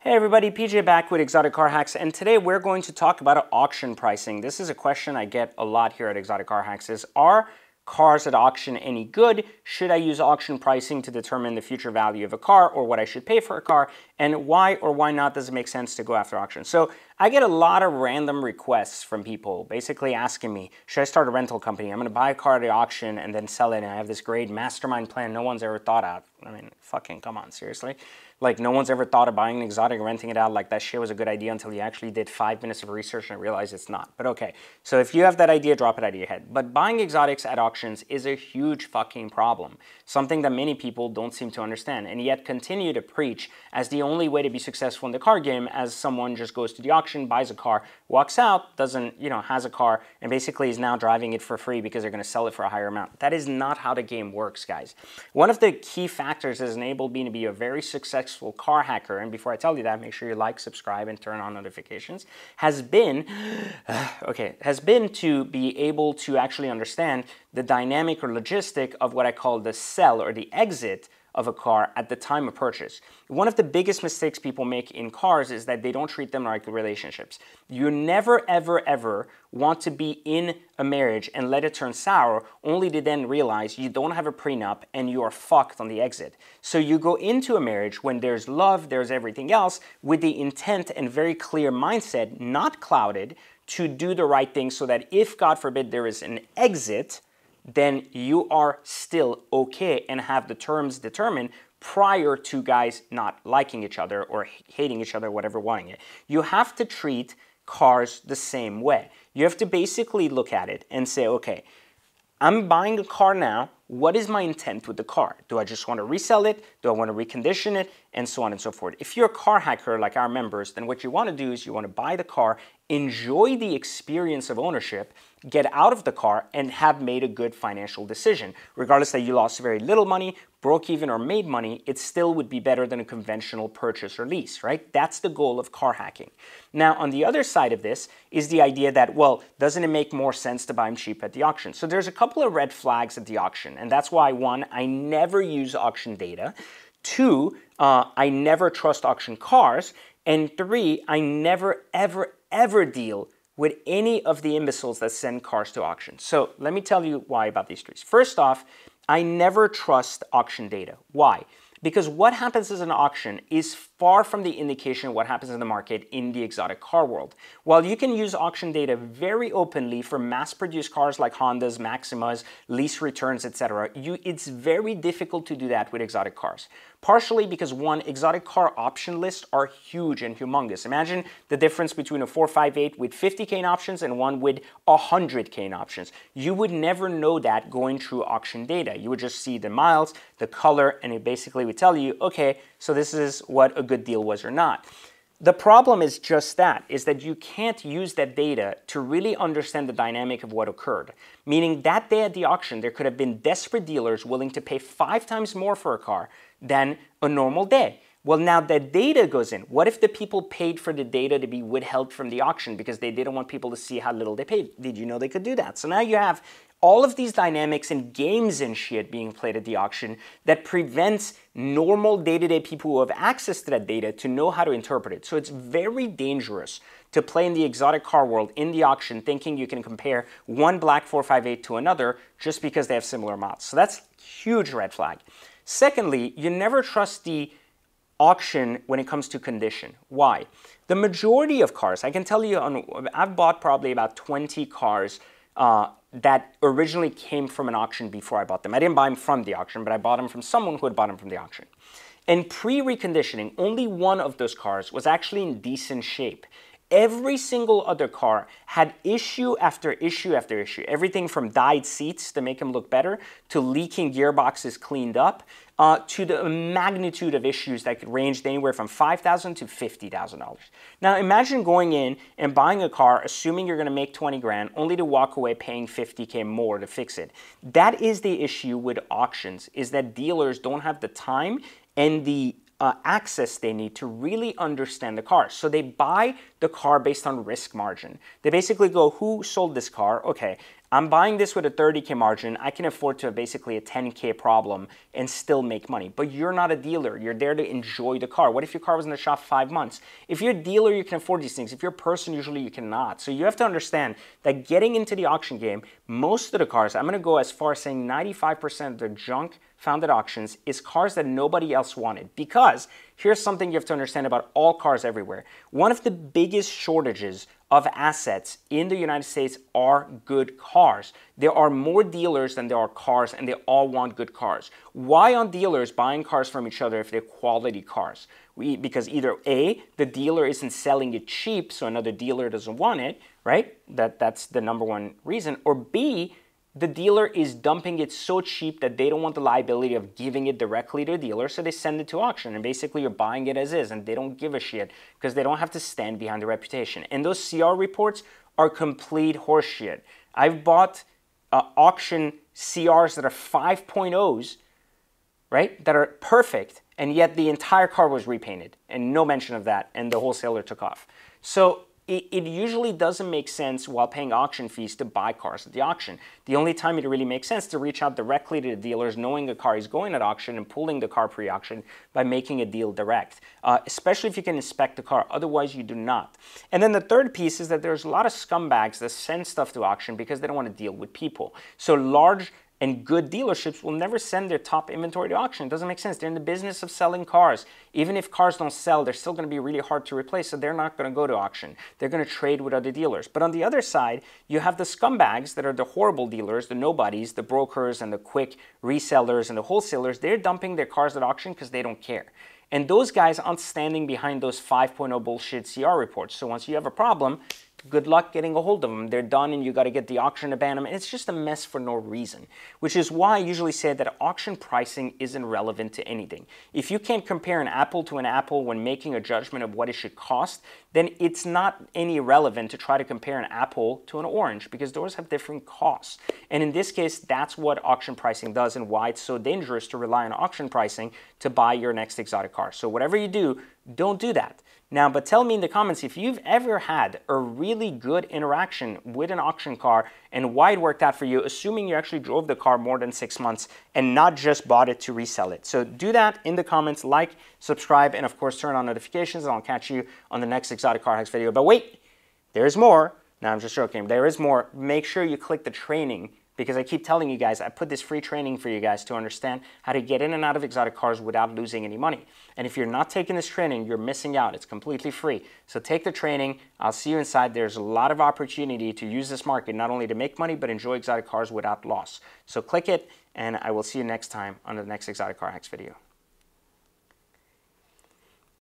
Hey everybody, PJ back with Exotic Car Hacks, and today we're going to talk about auction pricing. This is a question I get a lot here at Exotic Car Hacks is, are cars at auction any good? Should I use auction pricing to determine the future value of a car or what I should pay for a car? And why or why not does it make sense to go after auction? So I get a lot of random requests from people basically asking me, should I start a rental company? I'm going to buy a car at the auction and then sell it, and I have this great mastermind plan no one's ever thought of. I mean, fucking come on, seriously? Like, no one's ever thought of buying an exotic and renting it out. Like, that shit was a good idea until you actually did 5 minutes of research and realized it's not. But okay, so if you have that idea, drop it out of your head. But buying exotics at auctions is a huge fucking problem. Something that many people don't seem to understand, and yet continue to preach as the only way to be successful in the car game, as someone just goes to the auction, buys a car, walks out, doesn't, has a car, and basically is now driving it for free because they're going to sell it for a higher amount. That is not how the game works, guys. One of the key factors that has enabled me to be a very successful car hacker, and before I tell you that, make sure you like, subscribe, and turn on notifications, has been to be able to actually understand the dynamic or logistic of what I call the sell or the exit of a car at the time of purchase. One of the biggest mistakes people make in cars is that they don't treat them like relationships. You never, ever, ever want to be in a marriage and let it turn sour only to then realize you don't have a prenup and you are fucked on the exit. So you go into a marriage when there's love, there's everything else, with the intent and very clear mindset, not clouded, to do the right thing so that if, God forbid, there is an exit, then you are still okay and have the terms determined prior to guys not liking each other or hating each other, whatever, wanting it. You have to treat cars the same way. You have to basically look at it and say, okay, I'm buying a car now. What is my intent with the car? Do I just want to resell it? Do I want to recondition it? And so on and so forth. If you're a car hacker like our members, then what you want to do is you want to buy the car, enjoy the experience of ownership, get out of the car, and have made a good financial decision. Regardless that you lost very little money, broke even, or made money, it still would be better than a conventional purchase or lease, right? That's the goal of car hacking. Now, on the other side of this is the idea that, well, doesn't it make more sense to buy them cheap at the auction? So there's a couple of red flags at the auction, and that's why, one, I never use auction data. Two, I never trust auction cars. And three, I never, ever, ever deal with any of the imbeciles that send cars to auction. So let me tell you why about these three. First off, I never trust auction data. Why? Because what happens as an auction is far from the indication of what happens in the market in the exotic car world. While you can use auction data very openly for mass-produced cars like Hondas, Maximas, lease returns, etc., it's very difficult to do that with exotic cars. Partially because, one, exotic car option lists are huge and humongous. Imagine the difference between a 458 with 50K in options and one with 100K in options. You would never know that going through auction data. You would just see the miles, the color, and it basically would tell you, okay, so this is what a good deal was or not. The problem is just that, is that you can't use that data to really understand the dynamic of what occurred. Meaning that day at the auction, there could have been desperate dealers willing to pay 5 times more for a car than a normal day. Well, now that data goes in. What if the people paid for the data to be withheld from the auction because they didn't want people to see how little they paid? Did you know they could do that? So now you have all of these dynamics and games and shit being played at the auction that prevents normal day-to-day people who have access to that data to know how to interpret it. So it's very dangerous to play in the exotic car world in the auction thinking you can compare one black 458 to another just because they have similar models. So that's a huge red flag. Secondly, you never trust the auction when it comes to condition. Why? The majority of cars, I can tell you, I've bought probably about 20 cars that originally came from an auction before I bought them. I didn't buy them from the auction, but I bought them from someone who had bought them from the auction. And pre-reconditioning, only one of those cars was actually in decent shape. Every single other car had issue after issue after issue. Everything from dyed seats to make them look better, to leaking gearboxes cleaned up, to the magnitude of issues that could range anywhere from $5,000 to $50,000. Now imagine going in and buying a car assuming you're going to make 20 grand only to walk away paying 50K more to fix it. That is the issue with auctions, is that dealers don't have the time and the access they need to really understand the car. So they buy the car based on risk margin. They basically go, who sold this car? Okay, I'm buying this with a 30K margin. I can afford to have basically a 10K problem and still make money. But you're not a dealer. You're there to enjoy the car. What if your car was in the shop 5 months? If you're a dealer, you can afford these things. If you're a person, usually you cannot. So you have to understand that getting into the auction game, most of the cars, I'm going to go as far as saying 95% of the junk found at auctions is cars that nobody else wanted. Because here's something you have to understand about all cars everywhere. One of the biggest shortages of assets in the United States are good cars. There are more dealers than there are cars, and they all want good cars. Why aren't dealers buying cars from each other if they're quality cars? Because either A, the dealer isn't selling it cheap, so another dealer doesn't want it, right? That's the number one reason. Or B, the dealer is dumping it so cheap that they don't want the liability of giving it directly to the dealer, so they send it to auction, and basically you're buying it as is, and they don't give a shit because they don't have to stand behind the reputation. And those CR reports are complete horseshit. I've bought auction CRs that are 5.0s, right, that are perfect, and yet the entire car was repainted, and no mention of that, and the wholesaler took off. So it usually doesn't make sense while paying auction fees to buy cars at the auction. The only time it really makes sense to reach out directly to the dealers, knowing a car is going at auction and pulling the car pre-auction by making a deal direct, especially if you can inspect the car. Otherwise, you do not. And then the third piece is that there's a lot of scumbags that send stuff to auction because they don't want to deal with people. So large and good dealerships will never send their top inventory to auction. It doesn't make sense. They're in the business of selling cars. Even if cars don't sell, they're still going to be really hard to replace, so they're not going to go to auction. They're going to trade with other dealers. But on the other side, you have the scumbags that are the horrible dealers, the nobodies, the brokers and the quick resellers and the wholesalers. They're dumping their cars at auction because they don't care. And those guys aren't standing behind those 5.0 bullshit CR reports. So once you have a problem, good luck getting a hold of them. They're done and you got to get the auction to ban them. And it's just a mess for no reason, which is why I usually say that auction pricing isn't relevant to anything. If you can't compare an apple to an apple when making a judgment of what it should cost, then it's not any relevant to try to compare an apple to an orange because those have different costs. And in this case, that's what auction pricing does and why it's so dangerous to rely on auction pricing to buy your next exotic car. So whatever you do, don't do that. Now, but tell me in the comments if you've ever had a really good interaction with an auction car and why it worked out for you, assuming you actually drove the car more than 6 months and not just bought it to resell it. So do that in the comments, like, subscribe, and of course turn on notifications, and I'll catch you on the next exotic car hacks video. But wait, there's more. No, I'm just joking. There is more. Make sure you click the training, because I keep telling you guys, I put this free training for you guys to understand how to get in and out of exotic cars without losing any money. And if you're not taking this training, you're missing out. It's completely free. So take the training. I'll see you inside. There's a lot of opportunity to use this market, not only to make money, but enjoy exotic cars without loss. So click it, and I will see you next time on the next Exotic Car Hacks video.